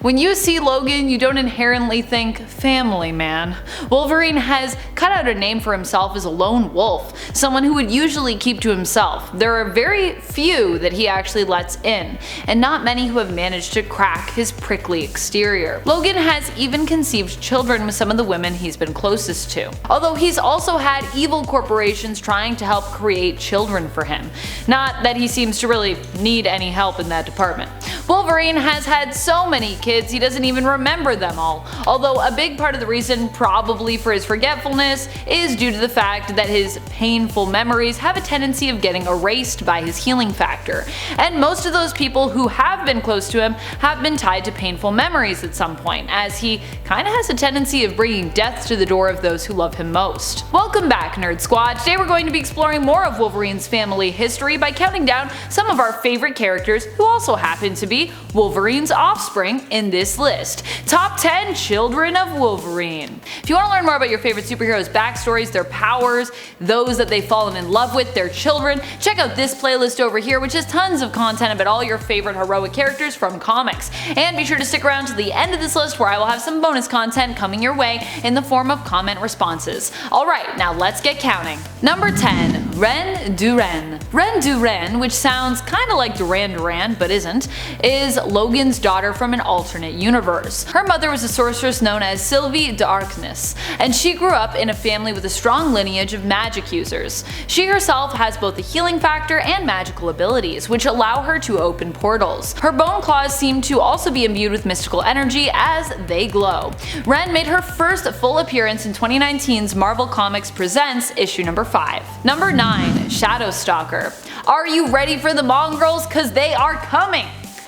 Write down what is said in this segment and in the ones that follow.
When you see Logan, you don't inherently think family man. Wolverine has cut out a name for himself as a lone wolf, someone who would usually keep to himself. There are very few that he actually lets in, and not many who have managed to crack his prickly exterior. Logan has even conceived children with some of the women he's been closest to, although he's also had evil corporations trying to help create children for him. Not that he seems to really need any help in that department. Wolverine has had so many kids he doesn't even remember them all, although a big part of the reason probably for his forgetfulness is due to the fact that his painful memories have a tendency of getting erased by his healing factor, and most of those people who have been close to him have been tied to painful memories at some point, as he kinda has a tendency of bringing death to the door of those who love him most. Welcome back, Nerd Squad. Today we're going to be exploring more of Wolverine's family history by counting down some of our favorite characters who also happen to be Wolverine's offspring in this list. Top 10 Children of Wolverine. If you want to learn more about your favorite superheroes' backstories, their powers, those that they've fallen in love with, their children, check out this playlist over here, which has tons of content about all your favorite heroic characters from comics. And be sure to stick around to the end of this list where I will have some bonus content coming your way in the form of comment responses. Alright, now let's get counting. Number 10. Ren Duran. Ren Duran, which sounds kinda like Duran Duran but isn't, is Logan's daughter from an alternate universe. Her mother was a sorceress known as Sylvie Darkness, and she grew up in a family with a strong lineage of magic users. She herself has both a healing factor and magical abilities, which allow her to open portals. Her bone claws seem to also be imbued with mystical energy as they glow. Ren made her first full appearance in 2019's Marvel Comics Presents issue number 5. Number 9. Shadow Stalker. Are you ready for the mongrels? Cause they are coming!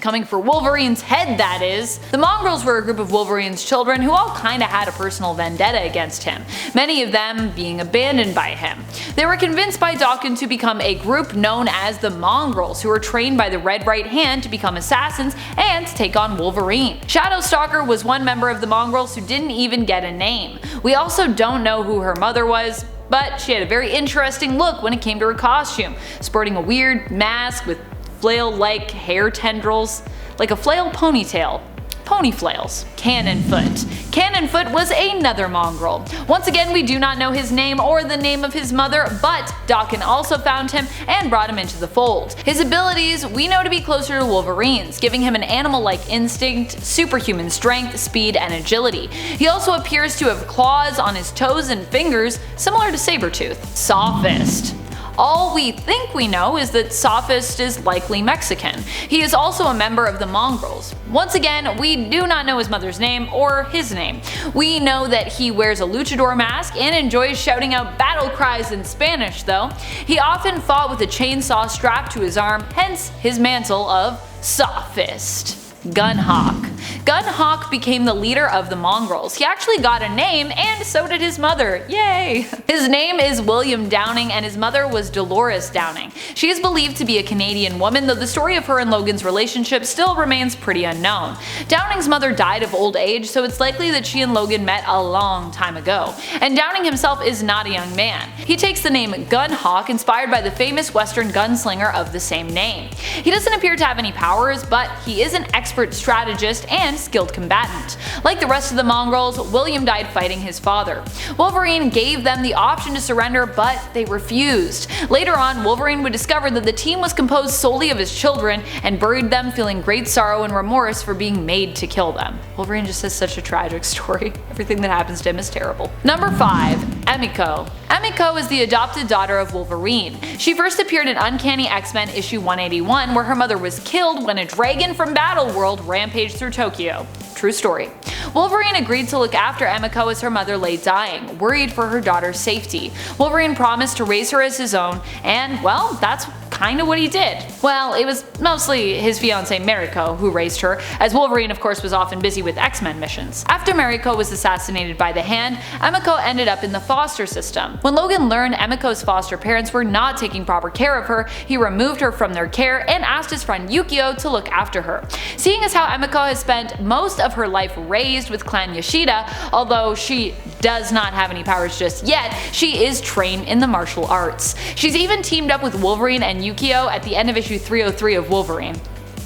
Coming for Wolverine's head, that is. The mongrels were a group of Wolverine's children who all kinda had a personal vendetta against him, many of them being abandoned by him. They were convinced by Dawson to become a group known as the Mongrels, who were trained by the Red Right Hand to become assassins and to take on Wolverine. Shadow Stalker was one member of the Mongrels who didn't even get a name. We also don't know who her mother was, but she had a very interesting look when it came to her costume, sporting a weird mask with flail-like hair tendrils, like a flail ponytail. Pony flails. Cannonfoot. Cannonfoot was another mongrel. Once again, we do not know his name or the name of his mother, but Dawson also found him and brought him into the fold. His abilities we know to be closer to Wolverine's, giving him an animal-like instinct, superhuman strength, speed, and agility. He also appears to have claws on his toes and fingers, similar to Sabretooth. Sophist. All we think we know is that Sophist is likely Mexican. He is also a member of the Mongrels. Once again, we do not know his mother's name or his name. We know that he wears a luchador mask and enjoys shouting out battle cries in Spanish though. He often fought with a chainsaw strapped to his arm, hence his mantle of Sophist. Gunhawk. Gunhawk became the leader of the Mongrels. He actually got a name, and so did his mother. Yay! His name is William Downing, and his mother was Dolores Downing. She is believed to be a Canadian woman, though the story of her and Logan's relationship still remains pretty unknown. Downing's mother died of old age, so it's likely that she and Logan met a long time ago. And Downing himself is not a young man. He takes the name Gunhawk, inspired by the famous Western gunslinger of the same name. He doesn't appear to have any powers, but he is an expert strategist and skilled combatant. Like the rest of the Mongrels, William died fighting his father. Wolverine gave them the option to surrender, but they refused. Later on, Wolverine would discover that the team was composed solely of his children and buried them feeling great sorrow and remorse for being made to kill them. Wolverine just has such a tragic story. Everything that happens to him is terrible. Number 5. Emiko. Emiko is the adopted daughter of Wolverine. She first appeared in Uncanny X-Men issue 181, where her mother was killed when a dragon from Battleworld rampaged through Tokyo. True story. Wolverine agreed to look after Emiko as her mother lay dying, worried for her daughter's safety. Wolverine promised to raise her as his own, and well, that's kinda what he did. Well, it was mostly his fiancée Mariko who raised her, as Wolverine of course was often busy with X-Men missions. After Mariko was assassinated by the Hand, Emiko ended up in the foster system. When Logan learned Emiko's foster parents were not taking proper care of her, he removed her from their care and asked his friend Yukio to look after her. Seeing as how Emiko has spent most of her life raised with Clan Yoshida, although she does not have any powers just yet, she is trained in the martial arts. She's even teamed up with Wolverine and Yukio at the end of issue 303 of Wolverine.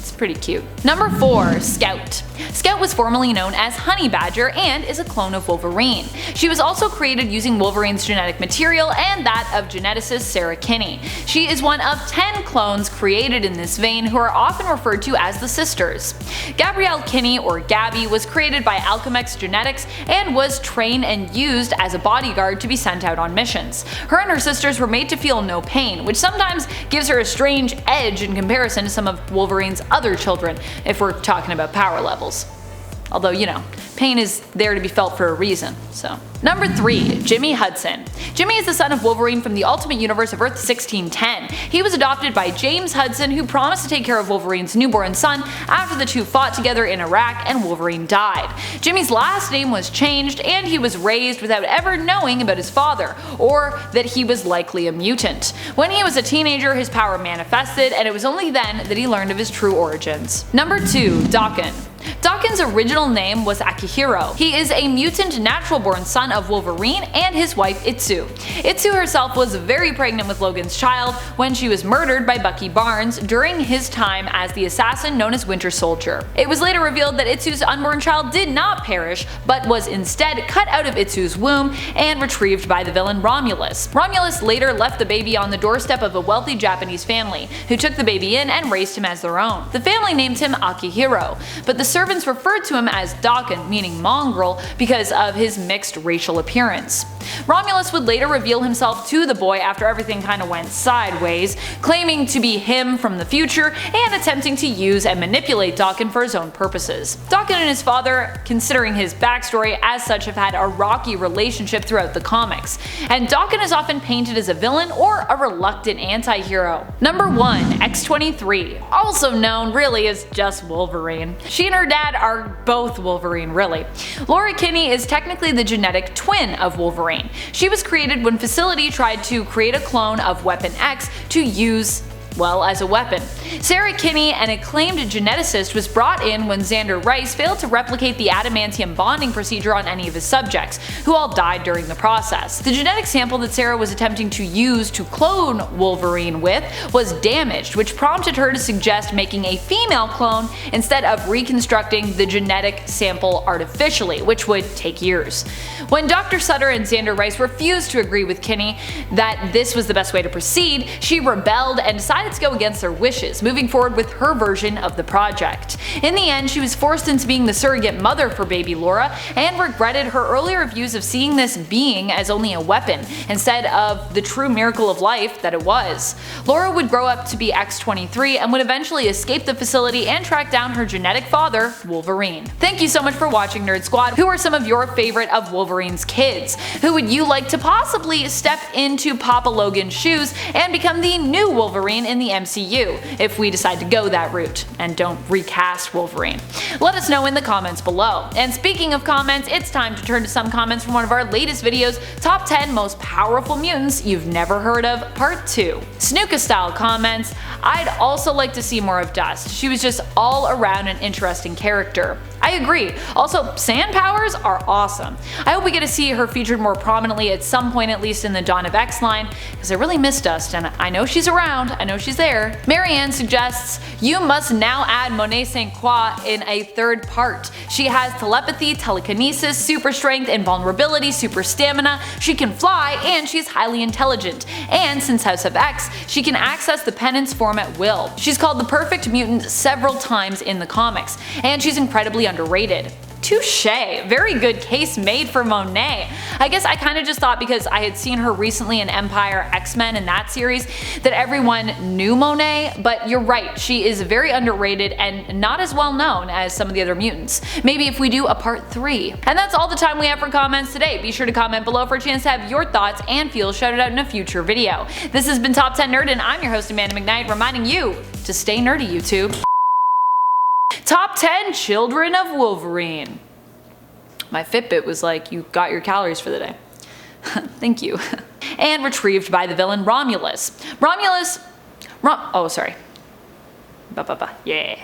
It's pretty cute. Number 4. Scout. Scout was formerly known as Honey Badger and is a clone of Wolverine. She was also created using Wolverine's genetic material and that of geneticist Sarah Kinney. She is one of 10 clones created in this vein who are often referred to as the Sisters. Gabrielle Kinney, or Gabby, was created by Alchemex Genetics and was trained and used as a bodyguard to be sent out on missions. Her and her sisters were made to feel no pain, which sometimes gives her a strange edge in comparison to some of Wolverine's other children, if we're talking about power levels. Although, you know, pain is there to be felt for a reason, so. Number 3. Jimmy Hudson. Jimmy is the son of Wolverine from the Ultimate Universe of Earth 1610. He was adopted by James Hudson, who promised to take care of Wolverine's newborn son after the two fought together in Iraq and Wolverine died. Jimmy's last name was changed, and he was raised without ever knowing about his father, or that he was likely a mutant. When he was a teenager, his power manifested, and it was only then that he learned of his true origins. Number 2. Dawson. Dawson's original name was Akihiro. He is a mutant natural-born son of Wolverine and his wife Itsu. Itsu herself was very pregnant with Logan's child when she was murdered by Bucky Barnes during his time as the assassin known as Winter Soldier. It was later revealed that Itsu's unborn child did not perish, but was instead cut out of Itsu's womb and retrieved by the villain Romulus. Romulus later left the baby on the doorstep of a wealthy Japanese family, who took the baby in and raised him as their own. The family named him Akihiro, but the servants referred to him as Dawson, meaning mongrel, because of his mixed racial appearance. Romulus would later reveal himself to the boy after everything kinda went sideways, claiming to be him from the future and attempting to use and manipulate Dawson for his own purposes. Dawson and his father, considering his backstory as such, have had a rocky relationship throughout the comics, and Dawson is often painted as a villain or a reluctant anti-hero. Number 1. X-23, also known really as just Wolverine. She and her dad are both Wolverine, really. Laura Kinney is technically the genetic twin of Wolverine. She was created when Facility tried to create a clone of Weapon X to use, well, as a weapon. Sarah Kinney, an acclaimed geneticist, was brought in when Xander Rice failed to replicate the adamantium bonding procedure on any of his subjects, who all died during the process. The genetic sample that Sarah was attempting to use to clone Wolverine with was damaged, which prompted her to suggest making a female clone instead of reconstructing the genetic sample artificially, which would take years. When Dr. Sutter and Xander Rice refused to agree with Kinney that this was the best way to proceed, she rebelled and decided to go against their wishes, moving forward with her version of the project. In the end, she was forced into being the surrogate mother for baby Laura and regretted her earlier views of seeing this being as only a weapon instead of the true miracle of life that it was. Laura would grow up to be X-23 and would eventually escape the facility and track down her genetic father, Wolverine. Thank you so much for watching, Nerd Squad. Who are some of your favorite of Wolverine's kids? Who would you like to possibly step into Papa Logan's shoes and become the new Wolverine in the MCU, if we decide to go that route and don't recast Wolverine? Let us know in the comments below. And speaking of comments, it's time to turn to some comments from one of our latest videos, Top 10 Most Powerful Mutants You've Never Heard Of, Part 2. Snuka style comments, I'd also like to see more of Dust. She was just all around an interesting character. I agree. Also, sand powers are awesome. I hope we get to see her featured more prominently at some point, at least in the Dawn of X line, because I really miss Dust, and I know she's around, I know she's there. Marianne suggests, you must now add Monet St. Croix in a third part. She has telepathy, telekinesis, super strength, invulnerability, super stamina, she can fly, and she's highly intelligent. And since House of X, she can access the penance form at will. She's called the perfect mutant several times in the comics, and she's incredibly underrated. Touche! Very good case made for Monet. I guess I kinda just thought because I had seen her recently in Empire, X-Men, and that series, that everyone knew Monet, but you're right, she is very underrated and not as well known as some of the other mutants. Maybe if we do a part 3. And that's all the time we have for comments today. Be sure to comment below for a chance to have your thoughts and feels shouted out in a future video. This has been Top 10 Nerd, and I'm your host Amanda McKnight, reminding you to stay nerdy, YouTube. Top 10 Children of Wolverine. My Fitbit was like, you got your calories for the day. Thank you. And retrieved by the villain Romulus. Oh, sorry. Yeah.